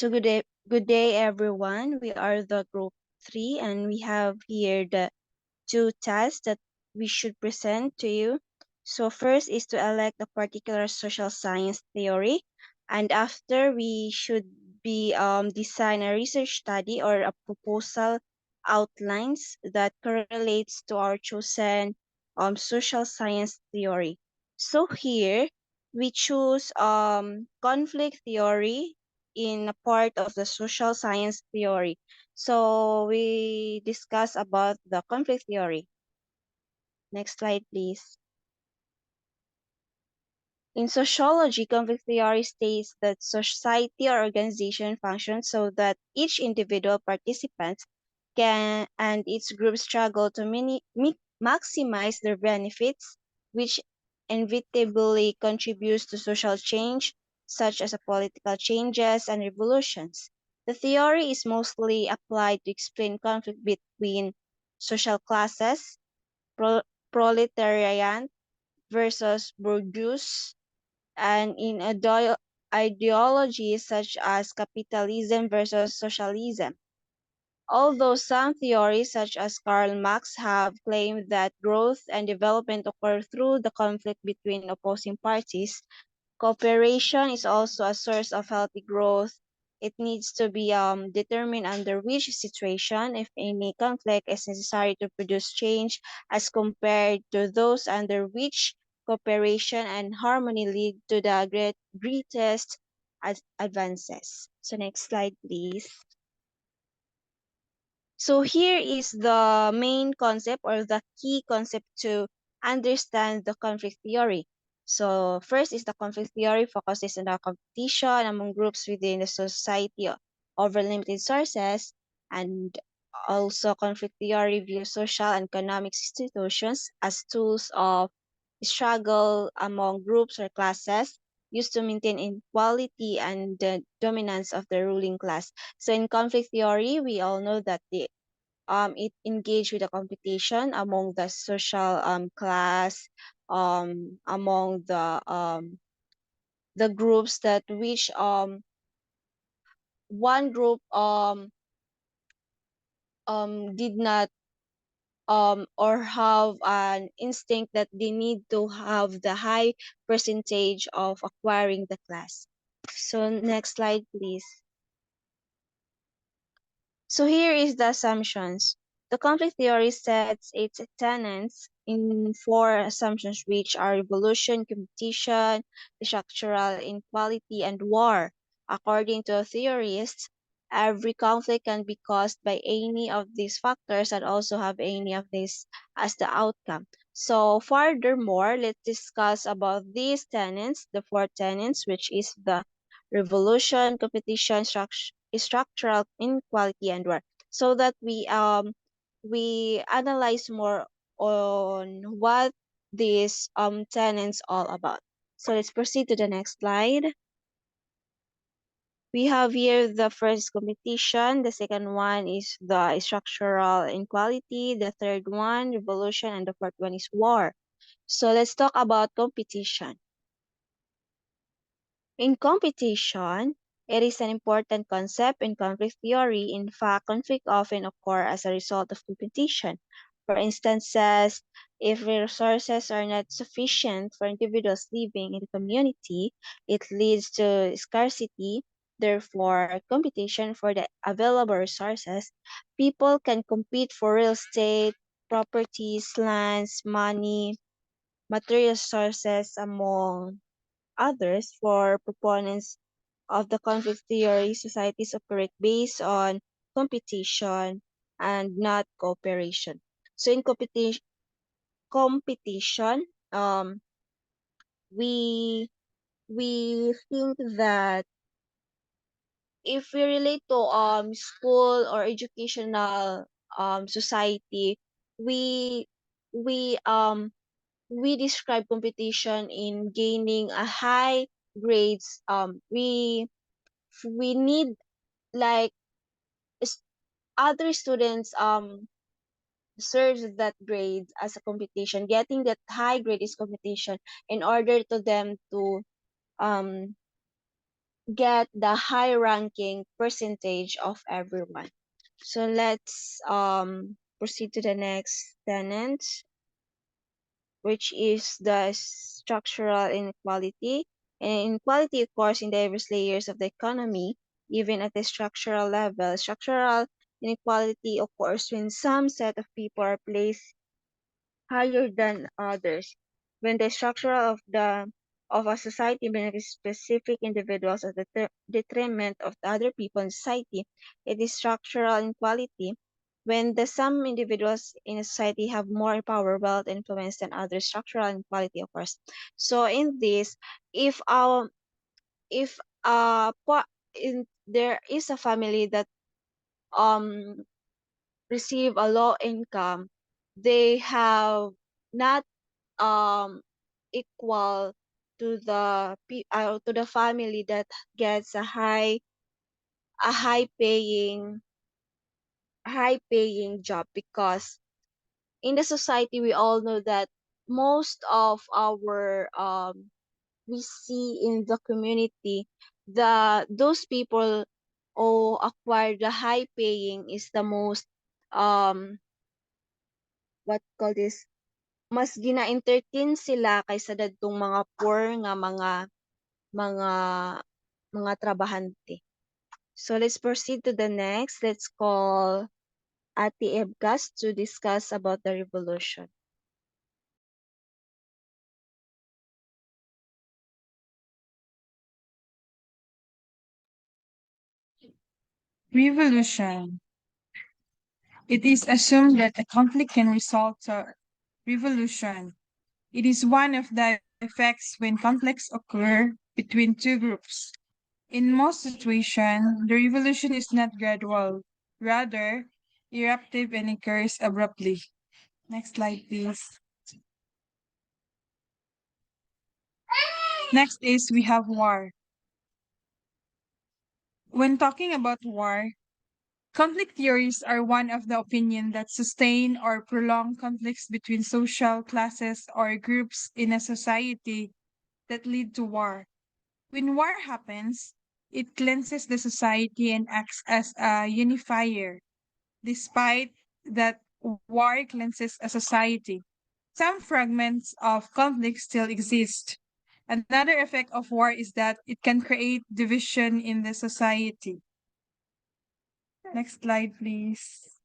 Good day, everyone. We are the group three, and we have here the two tasks that we should present to you. So, first is to elect a particular social science theory, and after we should be design a research study or a proposal outlines that correlates to our chosen social science theory. So here we choose conflict theory in a part of the social science theory. So we discuss about the conflict theory. Next slide, please. In sociology, conflict theory states that society or organization functions so that each individual participant can and its group struggle to maximize their benefits, which inevitably contributes to social change, such as political changes and revolutions. The theory is mostly applied to explain conflict between social classes, pro- proletariat versus bourgeois, and in ideologies such as capitalism versus socialism. Although some theories, such as Karl Marx, have claimed that growth and development occur through the conflict between opposing parties, cooperation is also a source of healthy growth. It needs to be determined under which situation, if any, conflict is necessary to produce change, as compared to those under which cooperation and harmony lead to the greatest advances. So, next slide, please. So here is the main concept or the key concept to understand the conflict theory. So first is the conflict theory focuses on the competition among groups within the society over limited sources, and also conflict theory views social and economic institutions as tools of struggle among groups or classes used to maintain inequality and the dominance of the ruling class. So in conflict theory, we all know that it engaged with the competition among the social class, among the groups that which one group did not or have an instinct that they need to have the high percentage of acquiring the class. So next slide, please. So here is the assumptions. The conflict theory sets its tenets in four assumptions, which are evolution, competition, structural inequality, and war. According to theorists, every conflict can be caused by any of these factors and also have any of these as the outcome. So furthermore, let's discuss about these tenets, the four tenets, which is the revolution, competition, structural inequality, and war, so that we analyze more on what these tenants all about. So let's proceed to the next slide. We have here the first competition, the second one is the structural inequality, the third one revolution, and the fourth one is war. So let's talk about competition. In competition, it is an important concept in conflict theory. In fact, conflict often occur as a result of competition. For instances, if resources are not sufficient for individuals living in the community, it leads to scarcity. Therefore, competition for the available resources. People can compete for real estate, properties, lands, money, material sources, among others. For proponents of the conflict theory, societies operate based on competition and not cooperation. So in competition, we think that if we relate to school or educational society, we we um we describe competition in gaining a high grades. We need like s- other students serves that grade as a competition. Getting that high grade is competition in order to them to um get the high ranking percentage of everyone. So let's proceed to the next tenant, which is the structural inequality. And inequality occurs in diverse layers of the economy, even at the structural level. Structural inequality occurs when some set of people are placed higher than others. When the structure of a society benefits specific individuals at the detriment of the other people in society, it is structural inequality. When the some individuals in a society have more power, wealth, and influence than others, structural inequality occurs. So in this, if our if there is a family that um receive a low income, they have not um equal to to the family that gets a high paying job, because in the society we all know that most of our we see in the community, those people who acquire the high paying is the most um what call this, mas gina-entertain sila kaysa dadtong mga poor nga mga mga trabahante. So let's proceed to the next. Let's call Ate Ebgas to discuss about the revolution. Revolution. It is assumed that a conflict can result to revolution. It is one of the effects when conflicts occur between two groups. In most situations, the revolution is not gradual, rather eruptive and occurs abruptly. Next slide, please. Next is we have war. When talking about war, conflict theories are one of the opinion that sustain or prolong conflicts between social classes or groups in a society that lead to war. When war happens, it cleanses the society and acts as a unifier. Despite that war cleanses a society, some fragments of conflict still exist. Another effect of war is that it can create division in the society. Next slide, please.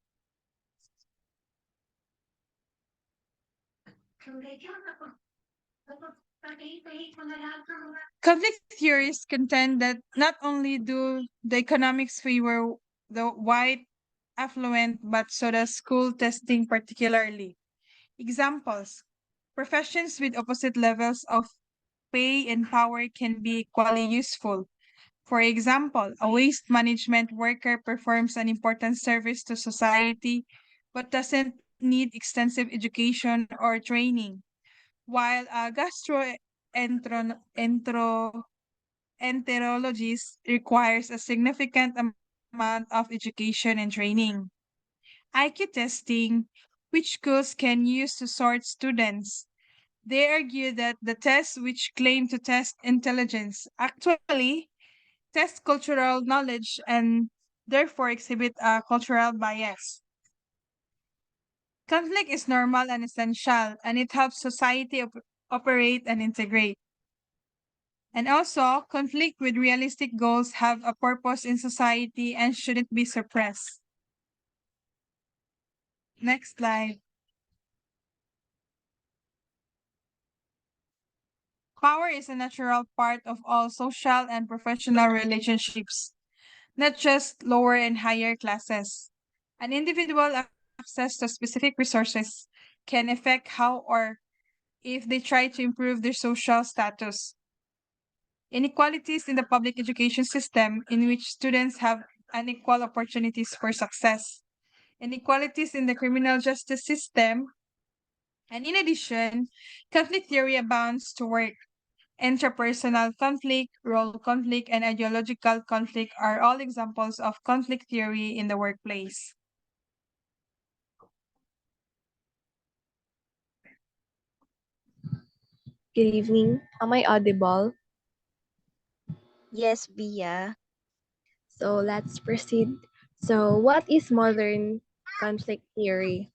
Conflict theories contend that not only do the economics favor the white affluent, but so does school testing particularly. Examples: professions with opposite levels of pay and power can be equally useful. For example, a waste management worker performs an important service to society but doesn't need extensive education or training, while a gastroenterologist requires a significant amount of education and training. IQ testing, which schools can use to sort students. They argue that the tests which claim to test intelligence actually test cultural knowledge and therefore exhibit a cultural bias. Conflict is normal and essential, and it helps society operate and integrate. And also, conflict with realistic goals have a purpose in society and shouldn't be suppressed. Next slide. Power is a natural part of all social and professional relationships, not just lower and higher classes. An individual access to specific resources can affect how or if they try to improve their social status. Inequalities in the public education system, in which students have unequal opportunities for success. Inequalities in the criminal justice system. And in addition, conflict theory abounds to work. Interpersonal conflict, role conflict, and ideological conflict are all examples of conflict theory in the workplace. Good evening. Am I audible? Yes, Bia. So let's proceed. So, what is modern conflict theory?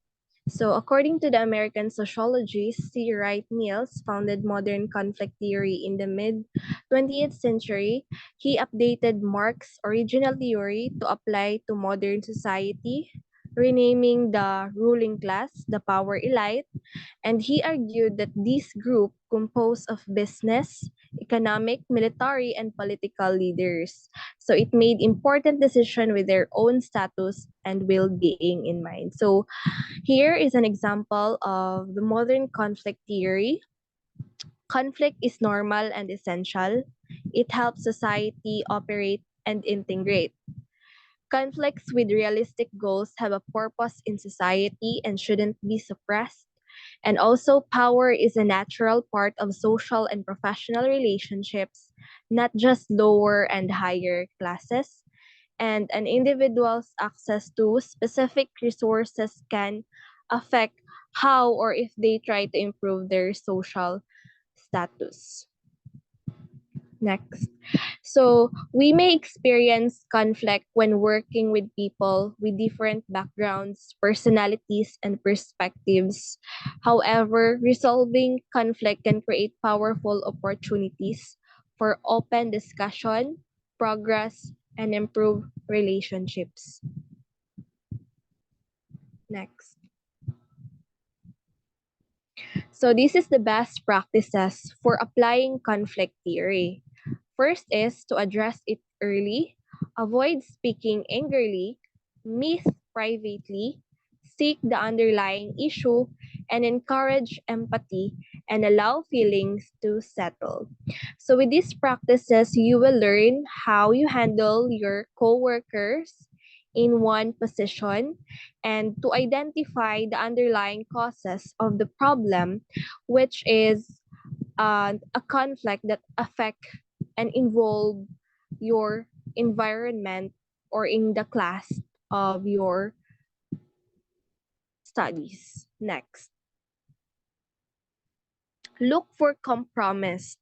So, according to the American sociologist C. Wright Mills, founded modern conflict theory in the mid 20th century, he updated Marx's original theory to apply to modern society, renaming the ruling class the power elite, and he argued that this group composed of business, economic, military, and political leaders. So it made important decisions with their own status and well-being in mind. So here is an example of the modern conflict theory. Conflict is normal and essential. It helps society operate and integrate. Conflicts with realistic goals have a purpose in society and shouldn't be suppressed. And also, power is a natural part of social and professional relationships, not just lower and higher classes. And an individual's access to specific resources can affect how or if they try to improve their social status. Next. So, we may experience conflict when working with people with different backgrounds, personalities, and perspectives. However, resolving conflict can create powerful opportunities for open discussion, progress, and improve relationships. Next. So, this is the best practices for applying conflict theory. First is to address it early, avoid speaking angrily, meet privately, seek the underlying issue, and encourage empathy and allow feelings to settle. So, with these practices, you will learn how you handle your coworkers in one position and to identify the underlying causes of the problem, which is a conflict that affect and involve your environment or in the class of your studies. Next, look for compromise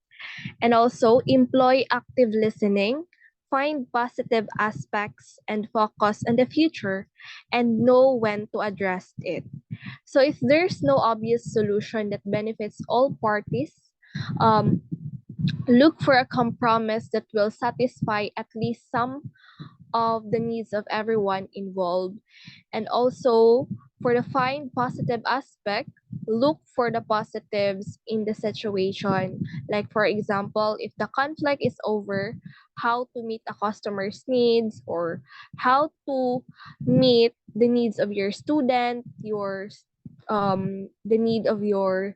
and also employ active listening, find positive aspects and focus on the future and know when to address it. So if there's no obvious solution that benefits all parties, um, look for a compromise that will satisfy at least some of the needs of everyone involved. And also, for the find positive aspect, look for the positives in the situation. Like, for example, if the conflict is over, how to meet a customer's needs or how to meet the needs of your student, the need of your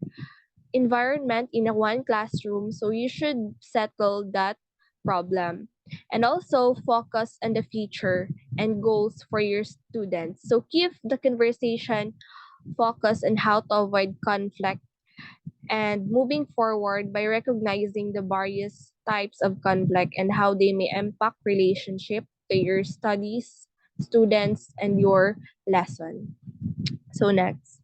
environment in a one classroom. So you should settle that problem and also focus on the future and goals for your students. So keep the conversation focused on how to avoid conflict and moving forward by recognizing the various types of conflict and how they may impact relationship to your studies, students, and your lesson. So next.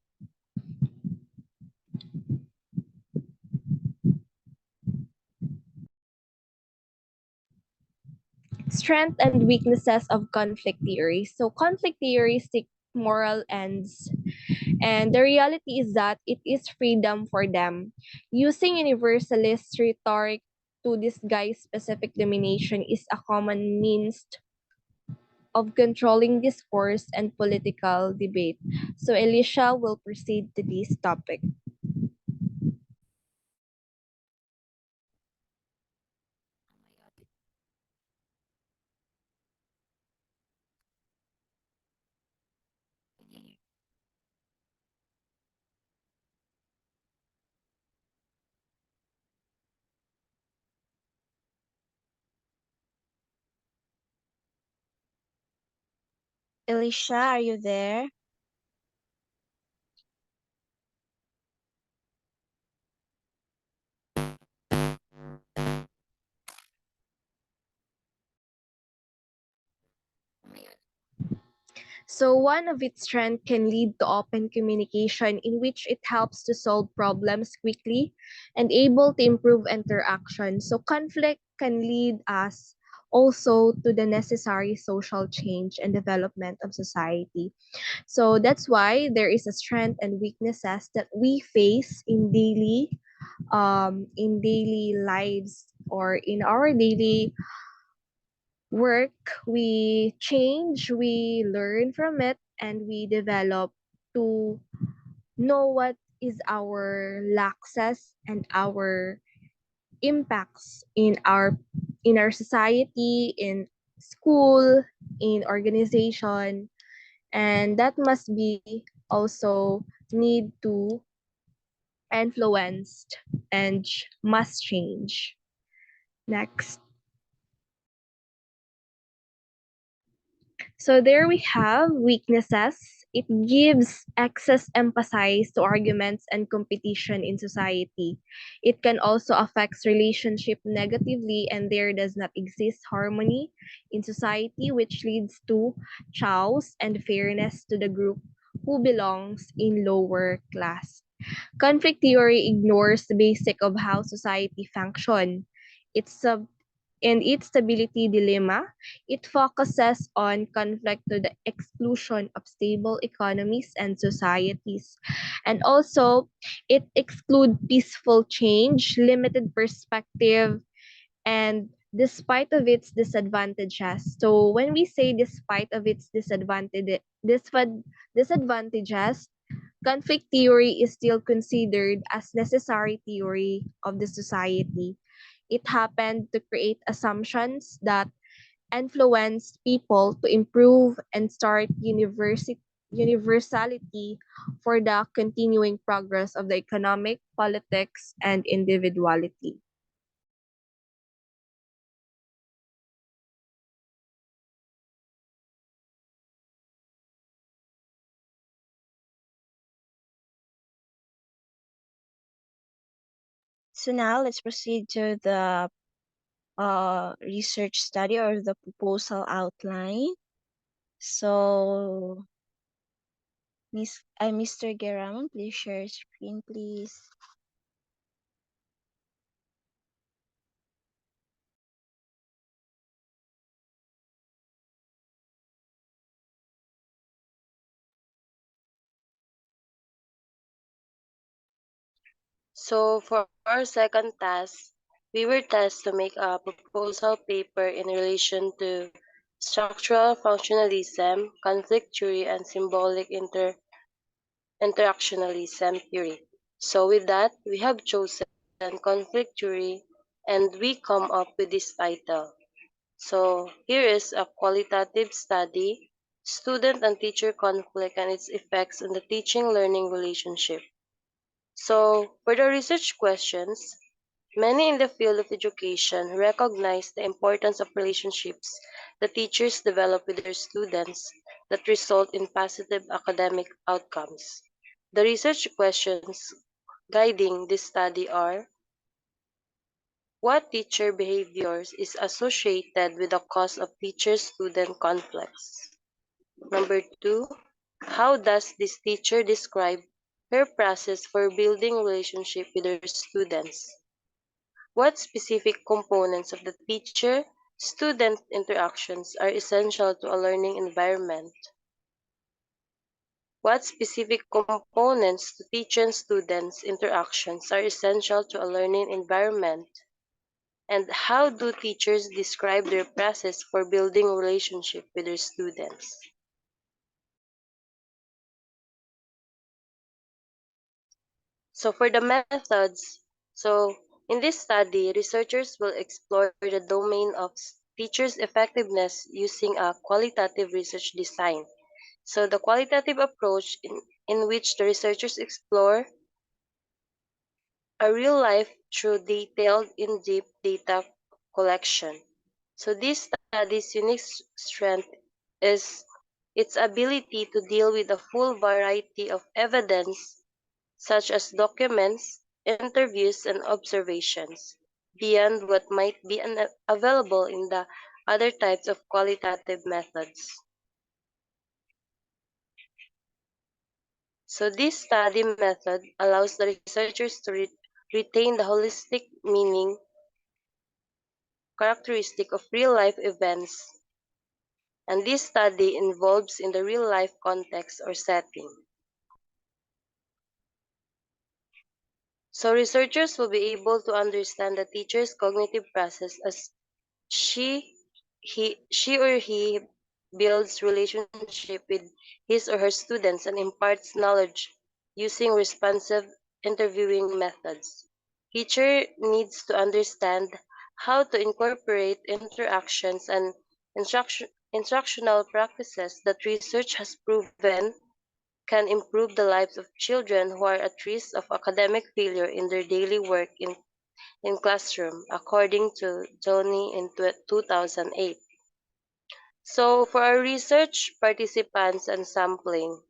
Strength and weaknesses of conflict theory. So conflict theory seek moral ends, and the reality is that it is freedom for them. Using universalist rhetoric to disguise specific domination is a common means of controlling discourse and political debate. So Elisha will proceed to this topic. Elisha, are you there? So one of its strengths can lead to open communication in which it helps to solve problems quickly and able to improve interaction. So conflict can lead us also to the necessary social change and development of society. So that's why there is a strength and weaknesses that we face in daily lives or in our daily work. We change, we learn from it, and we develop to know what is our laxes and our impacts in our society, in school, in organization, and that must be also need to influenced and must change. Next. So there we have weaknesses. It gives excess emphasis to arguments and competition in society. It can also affect relationship negatively and there does not exist harmony in society which leads to chaos and fairness to the group who belongs in lower class. Conflict theory ignores the basic of how society function. It's a In its stability dilemma, it focuses on conflict to the exclusion of stable economies and societies. And also, it excludes peaceful change, limited perspective, and despite of its disadvantages. So when we say despite of its disadvantages, conflict theory is still considered as necessary theory of the society. It happened to create assumptions that influence people to improve and start universality for the continuing progress of the economic, politics, and individuality. So now let's proceed to the research study or the proposal outline. So, Mr. Geraman, please share screen, please. So for our second task, we were tasked to make a proposal paper in relation to structural functionalism, conflict theory, and symbolic interactionalism theory. So with that, we have chosen conflict theory and we come up with this title. So here is a qualitative study, student and teacher conflict and its effects on the teaching-learning relationship. So for the research questions, many in the field of education recognize the importance of relationships that teachers develop with their students that result in positive academic outcomes. The research questions guiding this study are: what teacher behaviors is associated with the cause of teacher-student conflicts? Number two, how does this teacher describe her process for building relationship with her students? What specific components of the teacher-student interactions are essential to a learning environment? What specific components to teacher and students interactions are essential to a learning environment? And how do teachers describe their process for building relationship with their students? So for the methods, so in this study, researchers will explore the domain of teachers' effectiveness using a qualitative research design. So the qualitative approach in which the researchers explore a real life through detailed in-depth data collection. So this study's unique strength is its ability to deal with a full variety of evidence such as documents, interviews, and observations, beyond what might be available in the other types of qualitative methods. So this study method allows the researchers to retain the holistic meaning characteristic of real-life events, and this study involves in the real-life context or setting. So researchers will be able to understand the teacher's cognitive process as she or he builds relationship with his or her students and imparts knowledge using responsive interviewing methods. Teacher needs to understand how to incorporate interactions and instructional practices that research has proven can improve the lives of children who are at risk of academic failure in their daily work in classroom, according to Johnny in 2008. So for our research participants and sampling,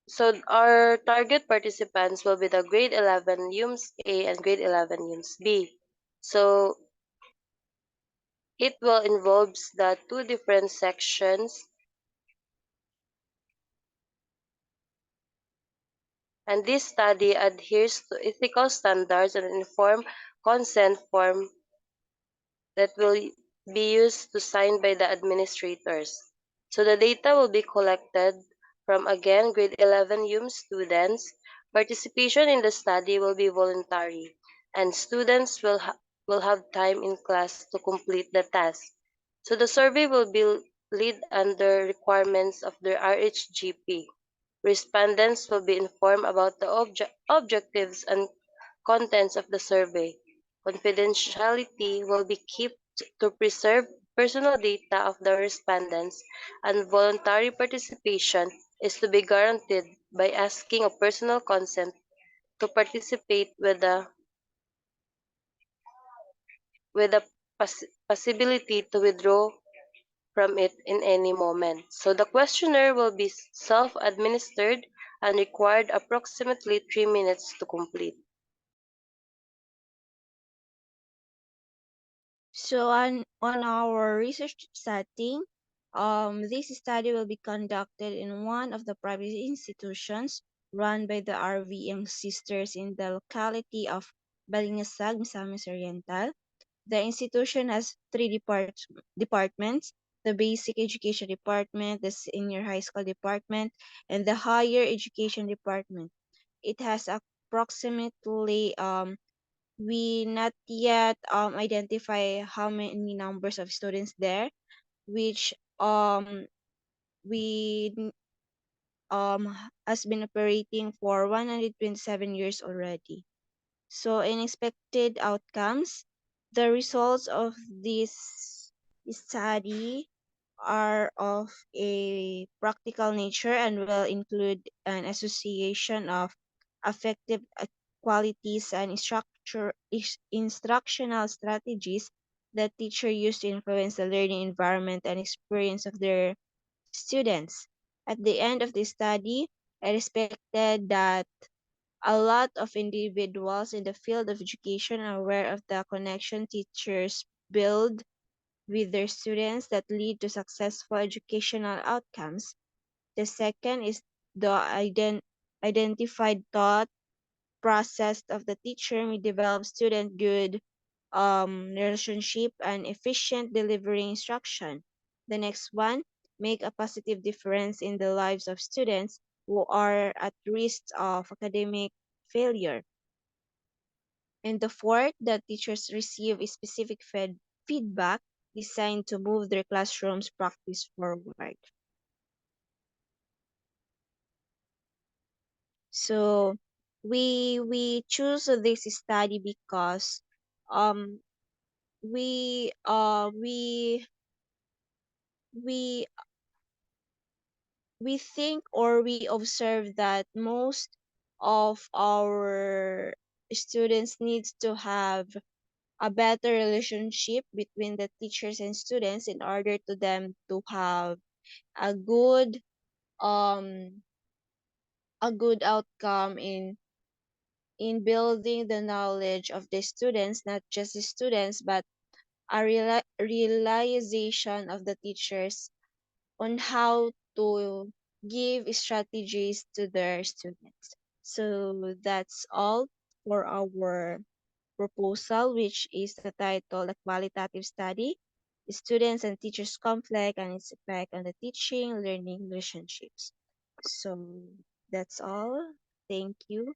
so our target participants will be the grade 11 UMS A and grade 11 UMS B. So it will involves the two different sections, and this study adheres to ethical standards and informed consent form that will be used to sign by the administrators. So the data will be collected from again grade 11 UM students. Participation in the study will be voluntary, and students will have time in class to complete the task. So the survey will be lead under requirements of the RHGP. Respondents will be informed about the objectives and contents of the survey. Confidentiality will be kept to preserve personal data of the respondents, and voluntary participation is to be guaranteed by asking of personal consent to participate with the possibility to withdraw from it in any moment. So the questionnaire will be self-administered and required approximately 3 minutes to complete. So on our research setting, this study will be conducted in one of the private institutions run by the RVM sisters in the locality of Balingasag, Misamis Oriental. The institution has three departments: the basic education department, the senior high school department, and the higher education department. It has approximately we not yet identify how many numbers of students there, which we has been operating for 127 years already. So in expected outcomes, the results of this study are of a practical nature and will include an association of affective qualities and instructional strategies that teachers use to influence the learning environment and experience of their students. At the end of the study, I expected that a lot of individuals in the field of education are aware of the connection teachers build with their students that lead to successful educational outcomes. The second is the identified thought process of the teacher may develop student good relationship and efficient delivering instruction. The next one, make a positive difference in the lives of students who are at risk of academic failure. And the fourth, that teachers receive a specific feedback designed to move their classrooms practice forward. So we choose this study because um we uh we we we think or we observe that most of our students needs to have a better relationship between the teachers and students in order to them to have a um good outcome in building the knowledge of the students, not just the students, but a realization of the teachers on how to give strategies to their students. So that's all for our proposal, which is the title A Qualitative Study, Students and Teachers Conflict and its Effect on the Teaching Learning Relationships. So that's all. Thank you.